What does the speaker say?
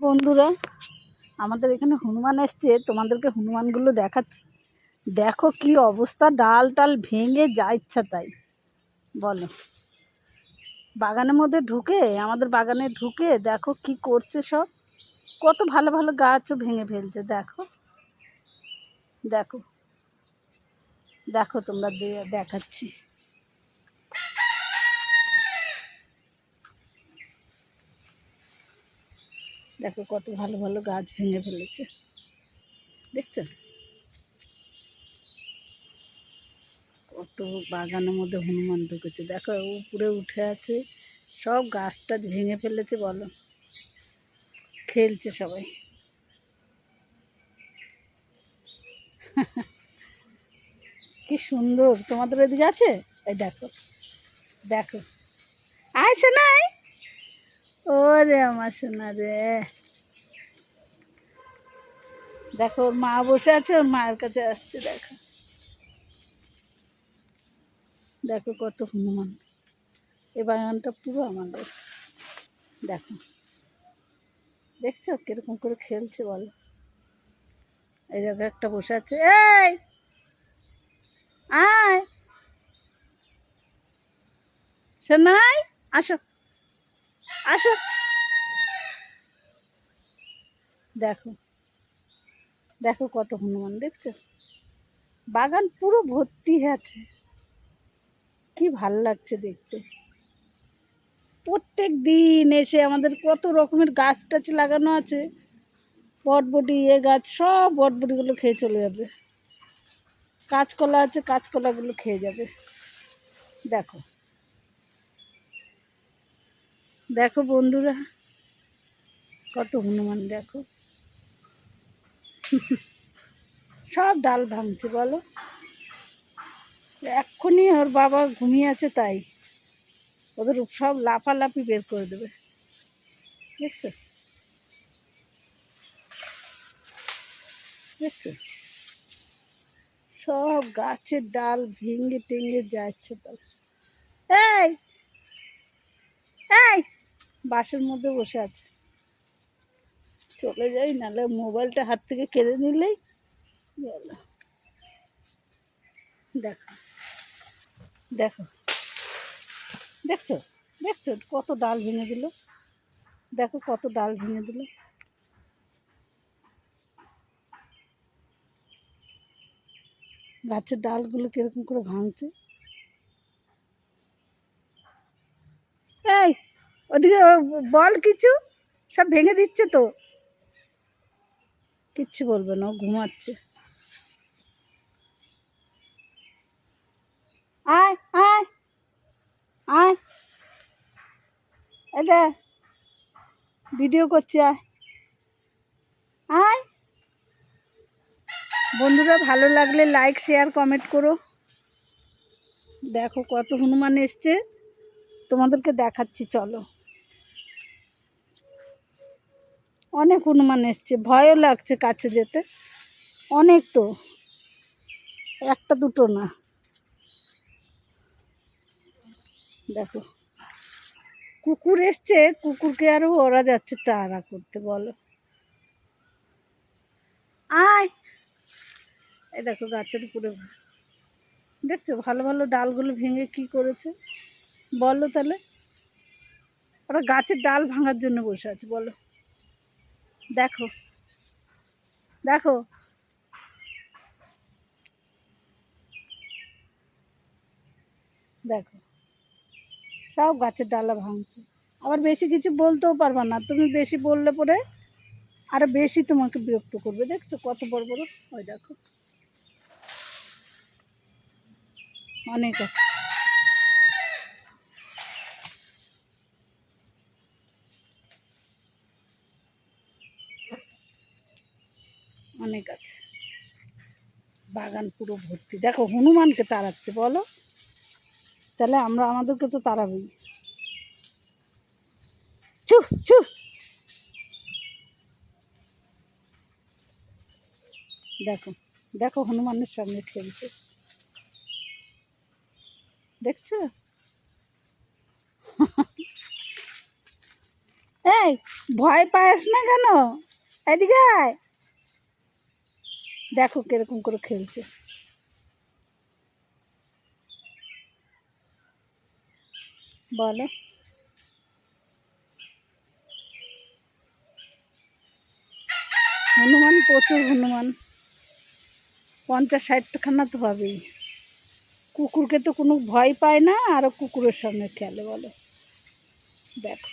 বন্ধুরা, আমাদের এখানে হনুমান এসছে, তোমাদেরকে হনুমানগুলো দেখাচ্ছি। দেখো কি অবস্থা, ডাল টাল ভেঙে যা ইচ্ছা তাই। বলো, বাগানের মধ্যে ঢুকে, আমাদের বাগানে ঢুকে দেখো কি করছে সব। কত ভালো ভালো গাছও ভেঙে ফেলছে। দেখো দেখো দেখো, তোমরা দেখাচ্ছি। দেখো কত ভালো ভালো গাছ ভেঙে ফেলেছে, দেখছো? কত বাগানের মধ্যে হনুমান ঢুকেছে। দেখো উপরে উঠে আছে, সব গাছ টাছ ভেঙে ফেলেছে। বলো, খেলছে সবাই। কি সুন্দর, তোমাদের ওদিকে আছে? এই দেখো দেখো, আয় শোনাই, ওরে আমার সোনা রে। দেখো ওর মা বসে আছে, ওর মায়ের কাছে আসছে। দেখো দেখো কত হনুমান। এই বাগানটা পুরো আমাদের। দেখো, দেখছো কিরকম করে খেলছে? বলো, এই দেখো একটা বসে আছে। এই আয় শোনাই, আসো আসো। দেখো দেখো কত হনুমান, দেখছো? বাগান পুরো ভর্তি আছে। কি ভাল লাগছে দেখতে। প্রত্যেক দিন এসে আমাদের কত রকমের গাছ টাছ লাগানো আছে। বটবটি, এ গাছ, সব বটবটিগুলো খেয়ে চলে যাবে। কাঁচকলা আছে, কাঁচকলাগুলো খেয়ে যাবে। দেখো দেখো বন্ধুরা, কত হনুমান। দেখো সব ডাল ভাঙছে। বলো, এক্ষুনি ওর বাবা ঘুমিয়ে আছে, তাই ওদের সব লাফালাফি বের করে দেবে। দেখছো দেখছো, সব গাছের ডাল ভেঙে টেঙে যাচ্ছে। তাই এই এই বাসের মধ্যে বসে আছে। চলে যাই, নাহলে মোবাইলটা হাত থেকে কেড়ে নিলেই গেল। দেখো দেখো, দেখছো দেখছো কত ডাল ভেঙে দিল। দেখো কত ডাল ভেঙে দিল। গাছের ডালগুলো কিরকম করে ভাঙছে। এই ওদিকে বল কিছু, সব ভেঙে দিচ্ছে তো। কিচ্ছু বলবে না, ও ঘুমাচ্ছে। আয় আয় আয়, এই দেখ ভিডিও করছি, আয় আয়। বন্ধুরা, ভালো লাগলে লাইক শেয়ার কমেন্ট করো। দেখো কত হনুমান এসছে, তোমাদেরকে দেখাচ্ছি। চলো, অনেক হনুমান এসছে, ভয়ও লাগছে কাছে যেতে। অনেক তো, একটা দুটো না। দেখো কুকুর এসছে, কুকুরকে আরো ওরা যাচ্ছে তাড়া করতে। বলো, আয়। এই দেখো গাছের উপরে, দেখছো ভালো ভালো ডালগুলো ভেঙে কি করেছে। বলো তাহলে, ওরা গাছের ডাল ভাঙার জন্য বসে আছে। বলো, দেখো দেখো দেখো, সব গাছের ডালা ভাঙছে। আবার বেশি কিছু বলতেও পারবা না, তুমি বেশি বললে পরে আরো বেশি তোমাকে বিরক্ত করবে। দেখছো কত বড় বড়। ওই দেখো, অনেক আছে, অনেক আছে। বাগান পুরো ভর্তি। দেখো হনুমানকে তাড়াচ্ছে। বলো, তাহলে আমরা আমাদেরকে তো তাড়াবই। চু চু, দেখো দেখো হনুমানের সঙ্গে খেলছে, দেখছো? এই ভয় পাস না কেন? এদিকে আয়। দেখো কিরকম করে খেলছে। বলো। হনুমান প্রচুর হনুমান, 50-60খানা তো হবেই। কুকুরকে তো কোনো ভয় পায় না, আরও কুকুরের সঙ্গে খেলে। বলো, দেখো।